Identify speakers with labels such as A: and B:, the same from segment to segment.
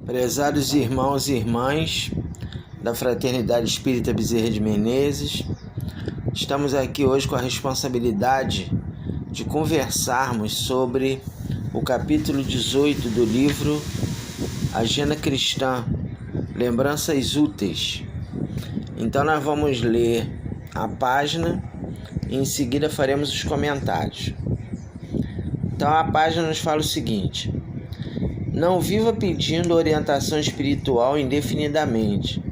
A: Prezados irmãos e irmãs da Fraternidade Espírita Bezerra de Menezes, estamos aqui hoje com a responsabilidade de conversarmos sobre o capítulo 18 do livro Agenda Cristã, Lembranças Úteis. Então nós vamos ler a página e em seguida faremos os comentários. Então a página nos fala o seguinte: não viva pedindo orientação espiritual indefinidamente.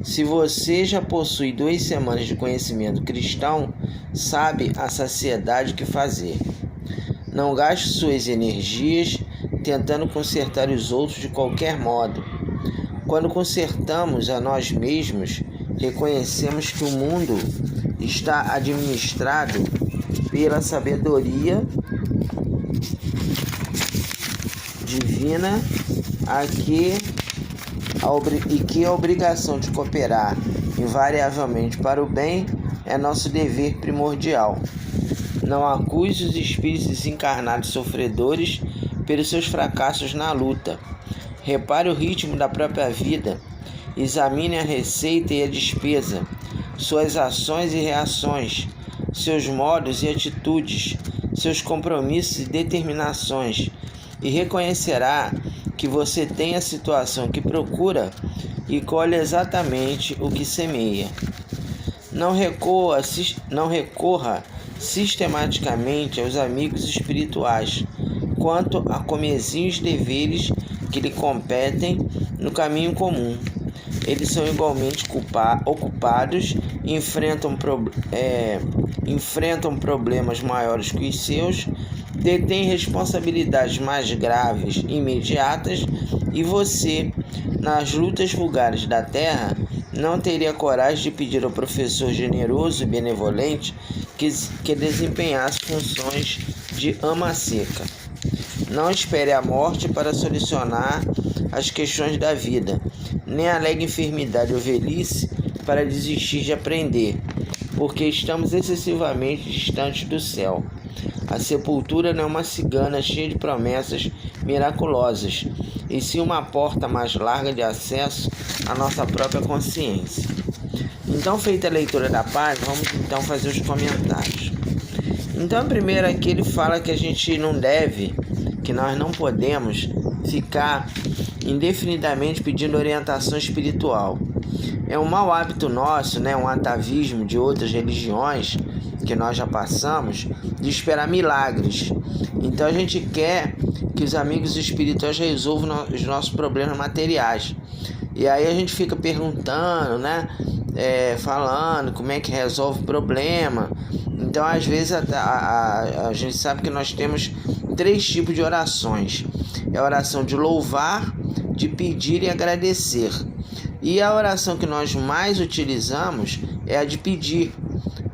A: Se você já possui 2 semanas de conhecimento cristão, sabe a saciedade o que fazer. Não gaste suas energias tentando consertar os outros de qualquer modo. Quando consertamos a nós mesmos, reconhecemos que o mundo está administrado pela sabedoria divina e que a obrigação de cooperar invariavelmente para o bem é nosso dever primordial. Não acuse os espíritos encarnados sofredores pelos seus fracassos na luta. Repare o ritmo da própria vida, examine a receita e a despesa, suas ações e reações, seus modos e atitudes, seus compromissos e determinações, e reconhecerá que você tem a situação que procura e colhe exatamente o que semeia. Não recorra sistematicamente aos amigos espirituais quanto a comezinhos deveres que lhe competem no caminho comum. Eles são igualmente ocupados e enfrentam problemas maiores que os seus, detêm responsabilidades mais graves e imediatas, e você, nas lutas vulgares da terra, não teria coragem de pedir ao professor generoso e benevolente que desempenhasse funções de ama seca. Não espere a morte para solucionar as questões da vida, nem alegue enfermidade ou velhice para desistir de aprender, porque estamos excessivamente distantes do céu. A sepultura não é uma cigana cheia de promessas miraculosas, e sim uma porta mais larga de acesso à nossa própria consciência. Então, feita a leitura da página, vamos então fazer os comentários. Então, primeiro aqui ele fala que a gente não deve, que nós não podemos ficar indefinidamente pedindo orientação espiritual. É um mau hábito nosso, um atavismo de outras religiões que nós já passamos, de esperar milagres. Então a gente quer que os amigos espirituais resolvam os nossos problemas materiais. E aí a gente fica perguntando, falando como é que resolve o problema. Então às vezes a gente sabe que nós temos 3 tipos de orações. É a oração de louvar, de pedir e agradecer. E a oração que nós mais utilizamos é a de pedir,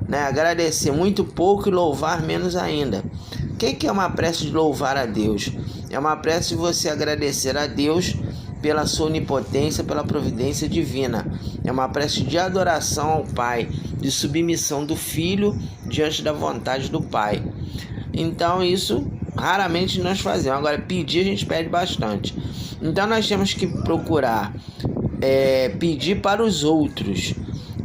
A: agradecer muito pouco e louvar menos ainda. O que é uma prece de louvar a Deus? É uma prece de você agradecer a Deus pela sua onipotência, pela providência divina. É uma prece de adoração ao Pai, de submissão do Filho diante da vontade do Pai. Então isso raramente nós fazemos. Agora, pedir a gente pede bastante. Então nós temos que procurar pedir para os outros.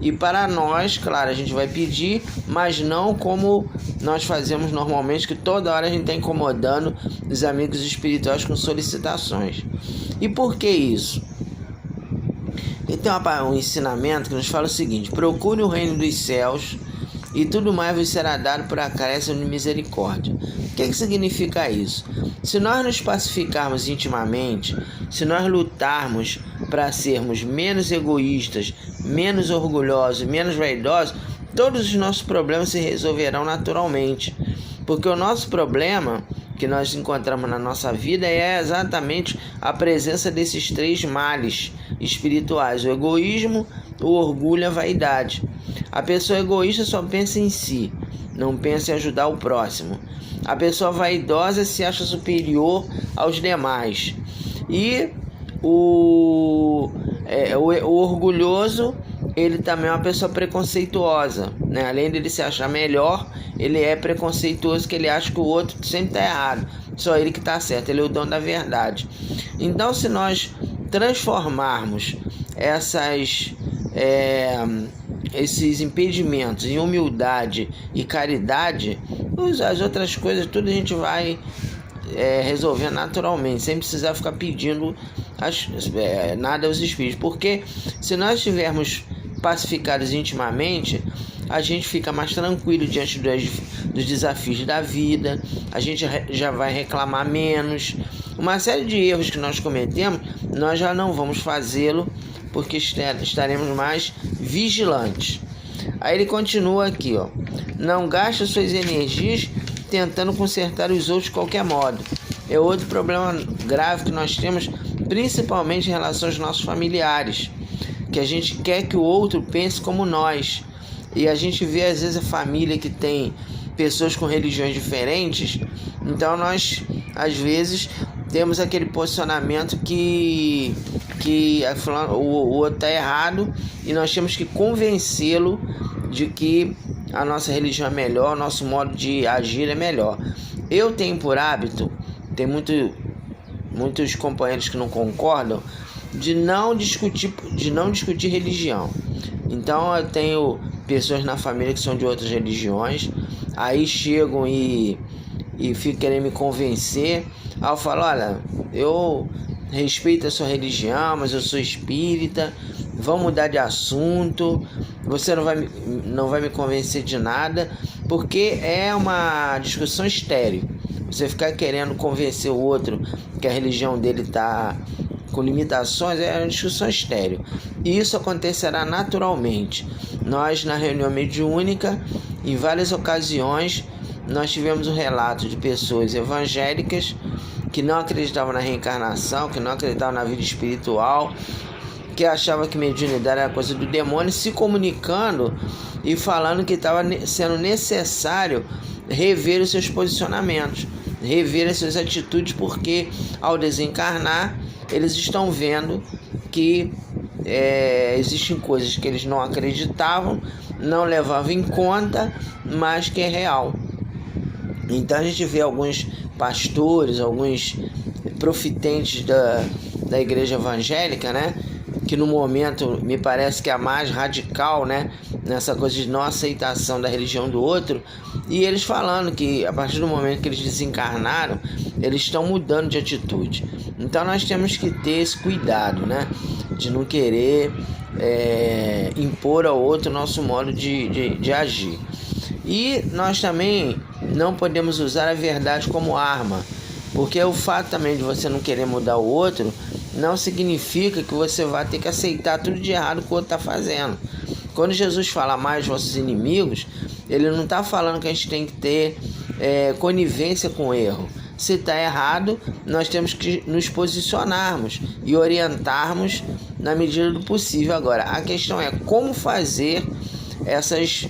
A: E para nós, claro, a gente vai pedir, mas não como nós fazemos normalmente, que toda hora a gente está incomodando os amigos espirituais com solicitações. E por que isso? E tem um ensinamento que nos fala o seguinte: procure o reino dos céus e tudo mais vos será dado por acréscimo de misericórdia. O que significa isso? Se nós nos pacificarmos intimamente, se nós lutarmos para sermos menos egoístas, menos orgulhosos, menos vaidosos, todos os nossos problemas se resolverão naturalmente. Porque o nosso problema que nós encontramos na nossa vida é exatamente a presença desses 3 males espirituais: o egoísmo, o orgulho e a vaidade. A pessoa egoísta só pensa em si, não pensa em ajudar o próximo. A pessoa vaidosa se acha superior aos demais. E o orgulhoso, ele também é uma pessoa preconceituosa, Além de ele se achar melhor, ele é preconceituoso, que ele acha que o outro sempre está errado, só ele que está certo, ele é o dono da verdade. Então, se nós transformarmos esses impedimentos em humildade e caridade, as outras coisas tudo a gente vai resolver naturalmente, sem precisar ficar pedindo nada aos espíritos, porque se nós estivermos pacificados intimamente, a gente fica mais tranquilo diante dos desafios da vida, a gente já vai reclamar menos. Uma série de erros que nós cometemos, nós já não vamos fazê-lo, porque estaremos mais vigilantes. Aí ele continua aqui, ó: não gaste suas energias tentando consertar os outros de qualquer modo. É outro problema grave que nós temos, principalmente em relação aos nossos familiares, que a gente quer que o outro pense como nós. E a gente vê às vezes a família que tem pessoas com religiões diferentes, então nós às vezes temos aquele posicionamento que o outro está errado, e nós temos que convencê-lo de que a nossa religião é melhor, o nosso modo de agir é melhor. Eu tenho por hábito, tem muitos companheiros que não concordam, de não discutir religião. Então eu tenho pessoas na família que são de outras religiões, aí chegam e ficam querendo me convencer. Aí eu falo: olha, eu respeito a sua religião, mas eu sou espírita, vamos mudar de assunto, você não vai me convencer de nada, porque é uma discussão estéril. Você ficar querendo convencer o outro que a religião dele está com limitações é uma discussão estéril. E isso acontecerá naturalmente. Nós, na reunião mediúnica, em várias ocasiões, nós tivemos um relato de pessoas evangélicas que não acreditavam na reencarnação, que não acreditavam na vida espiritual, que achavam que mediunidade era coisa do demônio, se comunicando e falando que estava sendo necessário rever os seus posicionamentos, rever as suas atitudes, porque ao desencarnar eles estão vendo que existem coisas que eles não acreditavam, não levavam em conta, mas que é real. Então a gente vê alguns pastores, alguns profitentes da igreja evangélica, né, que no momento me parece que é a mais radical, né, nessa coisa de não aceitação da religião do outro, e eles falando que a partir do momento que eles desencarnaram, eles estão mudando de atitude. Então nós temos que ter esse cuidado, né, de não querer impor ao outro o nosso modo de agir. E nós também não podemos usar a verdade como arma, porque o fato também de você não querer mudar o outro não significa que você vai ter que aceitar tudo de errado que o outro está fazendo. Quando Jesus fala mais vossos inimigos, ele não está falando que a gente tem que ter conivência com o erro. Se está errado, nós temos que nos posicionarmos e orientarmos na medida do possível. Agora, a questão é como fazer essas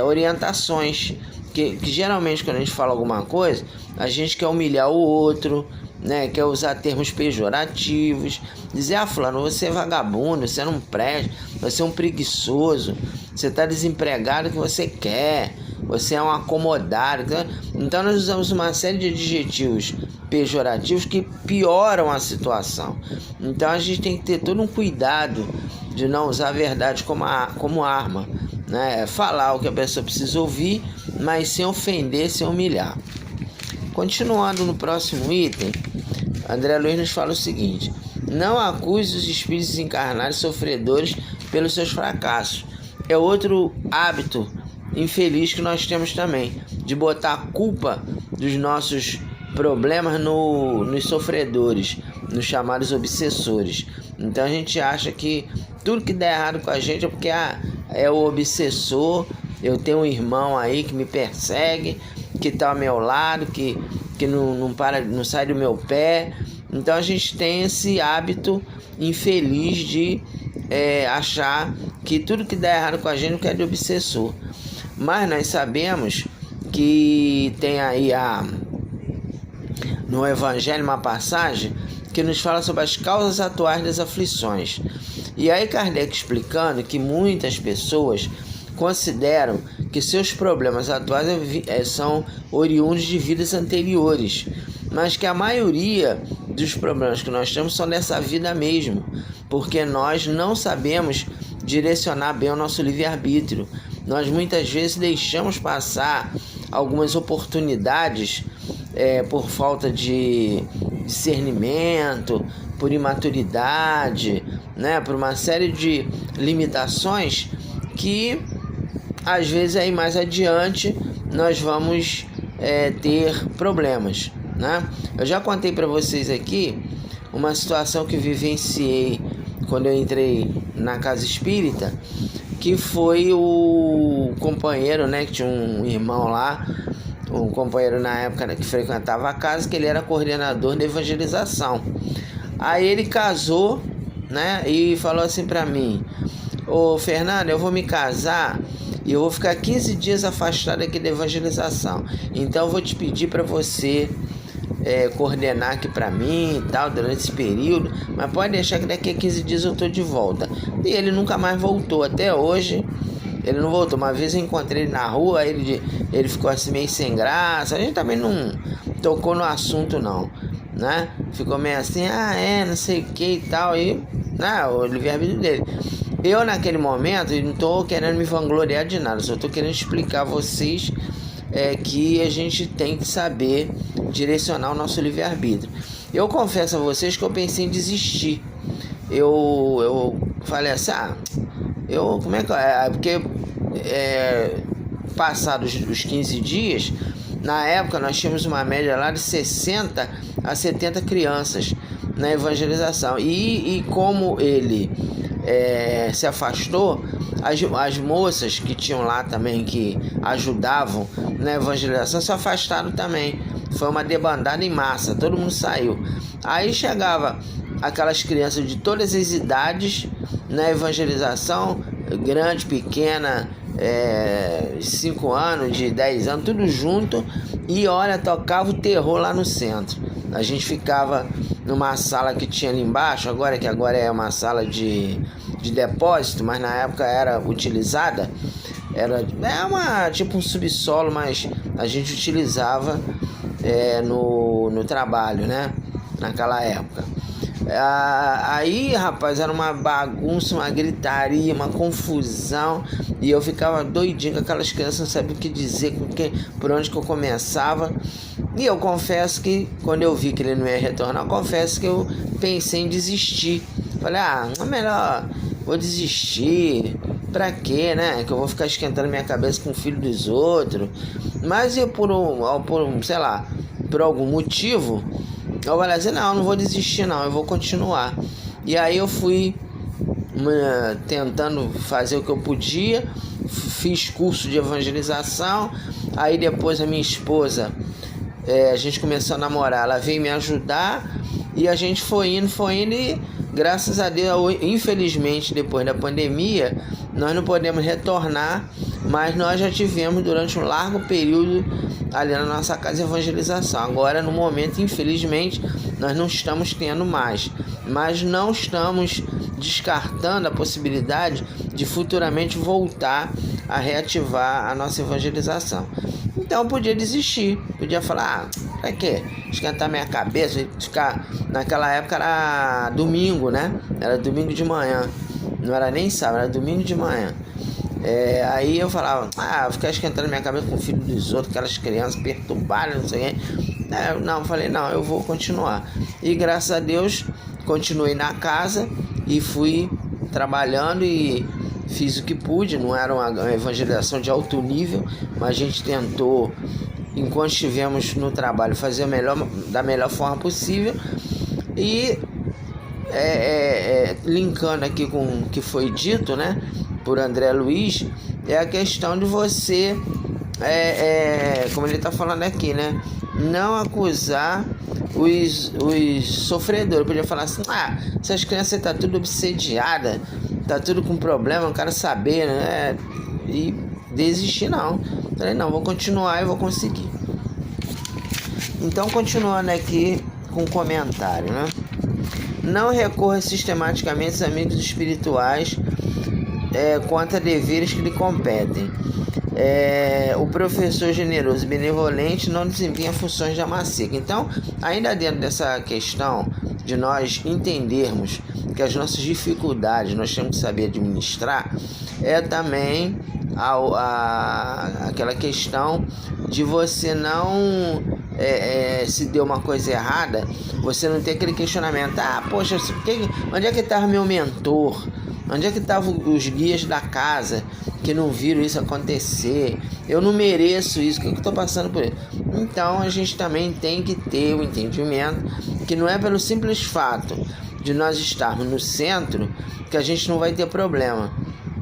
A: orientações, que geralmente quando a gente fala alguma coisa, a gente quer humilhar o outro, né? Quer usar termos pejorativos, dizer: fulano, você é vagabundo, você não presta, você é um preguiçoso, você está desempregado, que você quer, você é um acomodado. Então nós usamos uma série de adjetivos pejorativos que pioram a situação. Então a gente tem que ter todo um cuidado de não usar a verdade como arma, né? Falar o que a pessoa precisa ouvir, mas sem ofender, sem humilhar. Continuando no próximo item, André Luiz nos fala o seguinte: não acuse os espíritos encarnados sofredores pelos seus fracassos. É outro hábito infeliz que nós temos também, de botar a culpa dos nossos problemas nos sofredores, nos chamados obsessores. Então a gente acha que tudo que der errado com a gente é porque é o obsessor. Eu tenho um irmão aí que me persegue, que está ao meu lado, que não sai do meu pé. Então a gente tem esse hábito infeliz de achar que tudo que der errado com a gente é de obsessor. Mas nós sabemos que tem aí no Evangelho uma passagem que nos fala sobre as causas atuais das aflições. E aí Kardec explicando que muitas pessoas consideram que seus problemas atuais são oriundos de vidas anteriores, mas que a maioria dos problemas que nós temos são dessa vida mesmo, porque nós não sabemos direcionar bem o nosso livre-arbítrio. Nós muitas vezes deixamos passar algumas oportunidades por falta de discernimento, por imaturidade, né? Por uma série de limitações que às vezes aí mais adiante nós vamos ter problemas, né? Eu já contei para vocês aqui uma situação que vivenciei quando eu entrei na casa espírita, que foi o companheiro, né, que tinha um irmão lá, um companheiro na época que frequentava a casa, que ele era coordenador de evangelização. Aí ele casou, né, e falou assim para mim: ô Fernando, eu vou me casar e eu vou ficar 15 dias afastado aqui da evangelização, então eu vou te pedir para você coordenar aqui para mim e tal, durante esse período, mas pode deixar que daqui a 15 dias eu tô de volta. E ele nunca mais voltou, até hoje ele não voltou. Uma vez eu encontrei ele na rua, ele ficou assim meio sem graça, a gente também não tocou no assunto não, né? Ficou meio assim, não sei o que e tal, e o livre-arbítrio dele. Eu naquele momento, não tô querendo me vangloriar de nada, só tô querendo explicar a vocês que a gente tem que saber direcionar o nosso livre-arbítrio. Eu confesso a vocês que eu pensei em desistir. Eu falei assim, como é que porque passados os 15 dias, na época nós tínhamos uma média lá de 60 a 70 crianças na evangelização. E como ele se afastou, as moças que tinham lá também, que ajudavam na evangelização, se afastaram também. Foi uma debandada em massa, todo mundo saiu. Aí chegava aquelas crianças de todas as idades na evangelização, grande, pequena, 5 anos, de 10 anos, tudo junto, e olha, tocava o terror lá no centro. A gente ficava numa sala que tinha ali embaixo, que agora é uma sala de depósito, mas na época era utilizada, era tipo um subsolo, mas a gente utilizava no trabalho, né, naquela época. Aí, rapaz, era uma bagunça, uma gritaria, uma confusão, e eu ficava doidinho com aquelas crianças, não sabia o que dizer, por onde que eu começava. E eu confesso que quando eu vi que ele não ia retornar, eu confesso que eu pensei em desistir. Falei, melhor vou desistir, pra quê, né? Que eu vou ficar esquentando minha cabeça com o filho dos outros. Mas eu, por algum motivo, eu falei assim, não vou desistir não, eu vou continuar. E aí eu fui tentando fazer o que eu podia, fiz curso de evangelização. Aí depois a minha esposa, a gente começou a namorar, ela veio me ajudar, e a gente foi indo e graças a Deus, infelizmente depois da pandemia, nós não podemos retornar, mas nós já tivemos durante um largo período ali na nossa casa de evangelização. Agora, no momento, infelizmente, nós não estamos tendo mais, mas não estamos descartando a possibilidade de futuramente voltar a reativar a nossa evangelização. Então eu podia desistir, podia falar, pra quê? Esquentar minha cabeça, ficar... Naquela época era domingo, né? Era domingo de manhã, não era nem sábado, era domingo de manhã. Aí eu falava, vou ficar esquentando minha cabeça com o filho dos outros, aquelas crianças perturbadas, não sei o quê. Eu falei, eu vou continuar. E graças a Deus, continuei na casa e fui trabalhando e fiz o que pude. Não era uma evangelização de alto nível, mas a gente tentou, enquanto estivemos no trabalho, fazer da melhor forma possível. E linkando aqui com o que foi dito, né, por André Luiz, é a questão de você, como ele está falando aqui, né, não acusar os sofredores. Eu podia falar assim, essas crianças tá tudo obsediada, tá tudo com problema, não quero saber, né, e desistir não. Falei, não, vou continuar e vou conseguir. Então, continuando aqui com um comentário, né? Não recorra sistematicamente aos amigos espirituais contra deveres que lhe competem. o professor generoso e benevolente não desempenha funções de amacica. Então, ainda dentro dessa questão de nós entendermos que as nossas dificuldades nós temos que saber administrar, é também aquela questão de você não se deu uma coisa errada, você não ter aquele questionamento: poxa, onde é que estava meu mentor? Onde é que estavam os guias da casa que não viram isso acontecer? Eu não mereço isso, o que eu estou passando por isso? Então a gente também tem que ter o entendimento que não é pelo simples fato de nós estarmos no centro que a gente não vai ter problema,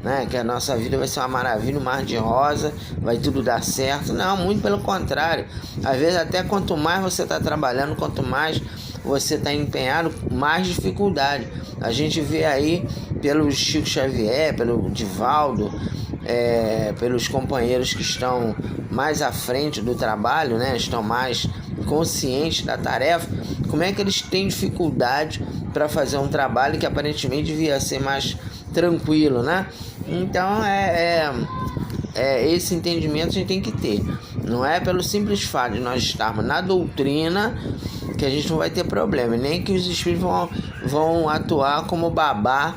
A: né? Que a nossa vida vai ser uma maravilha, um mar de rosa, vai tudo dar certo. Não, muito pelo contrário. Às vezes até quanto mais você está trabalhando, quanto mais você está empenhado, mais dificuldade. A gente vê aí pelo Chico Xavier, pelo Divaldo, pelos companheiros que estão mais à frente do trabalho, né? Estão mais conscientes da tarefa, como é que eles têm dificuldade para fazer um trabalho que aparentemente devia ser mais tranquilo, né? Então esse entendimento a gente tem que ter. Não é pelo simples fato de nós estarmos na doutrina que a gente não vai ter problema, nem que os espíritos vão atuar como babá,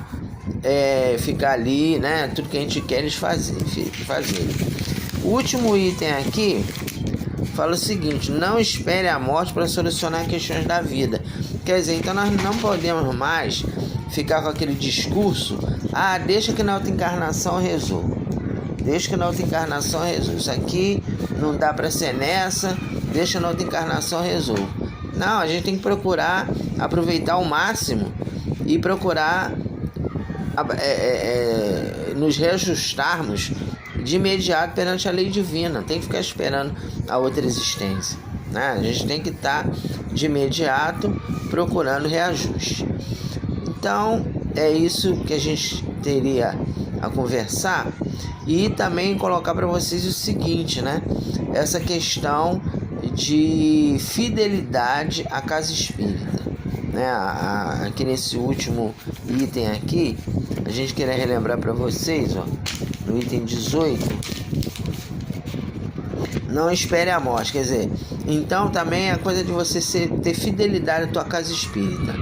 A: ficar ali, né? Tudo que a gente quer eles fazer. O último item aqui fala o seguinte: não espere a morte para solucionar questões da vida. Quer dizer, então nós não podemos mais ficar com aquele discurso: deixa que na outra encarnação eu resolvo. Deixa que na outra encarnação eu resolvo. Isso aqui não dá para ser nessa, deixa na outra encarnação eu resolvo. Não, a gente tem que procurar aproveitar ao máximo e procurar nos reajustarmos de imediato perante a lei divina. Tem que ficar esperando a outra existência, né? A gente tem que estar de imediato procurando reajuste. Então é isso que a gente teria a conversar e também colocar para vocês o seguinte, né? Essa questão de fidelidade à casa espírita, né? Aqui nesse último item aqui, a gente queria relembrar para vocês, no item 18, não espere a morte. Quer dizer, então também é a coisa de você ter fidelidade à tua casa espírita,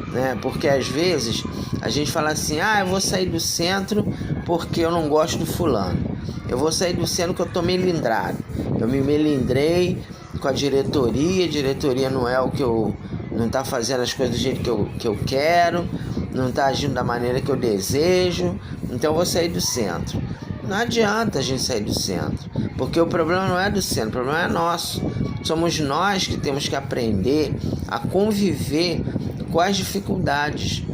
A: né? Porque às vezes a gente fala assim: eu vou sair do centro porque eu não gosto do fulano, eu vou sair do centro porque eu tô melindrado, eu me melindrei com a diretoria não é o que não tá fazendo as coisas do jeito que eu quero, não tá agindo da maneira que eu desejo, então eu vou sair do centro. Não adianta a gente sair do centro, porque o problema não é do centro, o problema é nosso. Somos nós que temos que aprender a conviver com as dificuldades.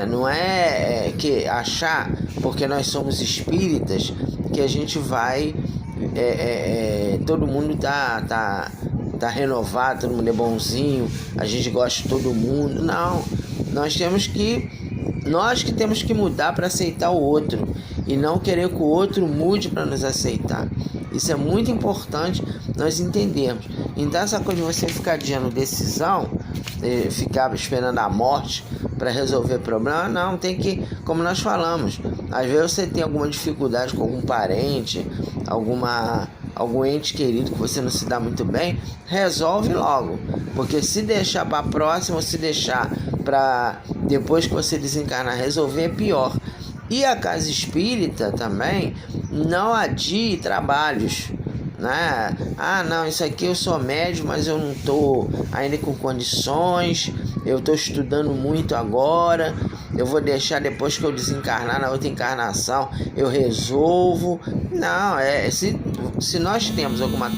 A: Não é que achar, porque nós somos espíritas, que a gente vai... todo mundo tá renovado, todo mundo é bonzinho, a gente gosta de todo mundo. Não, nós que temos que mudar para aceitar o outro e não querer que o outro mude para nos aceitar. Isso é muito importante nós entendermos. Então essa coisa de você ficar adiando decisão, ficar esperando a morte para resolver problema, não, tem que, como nós falamos, às vezes você tem alguma dificuldade com algum parente, algum ente querido que você não se dá muito bem, resolve logo, porque se deixar para a próxima, se deixar para depois que você desencarnar resolver, é pior. E a casa espírita também não adie trabalhos, né? Não, isso aqui eu sou médium, mas eu não estou ainda com condições, eu estou estudando muito agora, eu vou deixar depois que eu desencarnar, na outra encarnação eu resolvo. Não, se nós temos alguma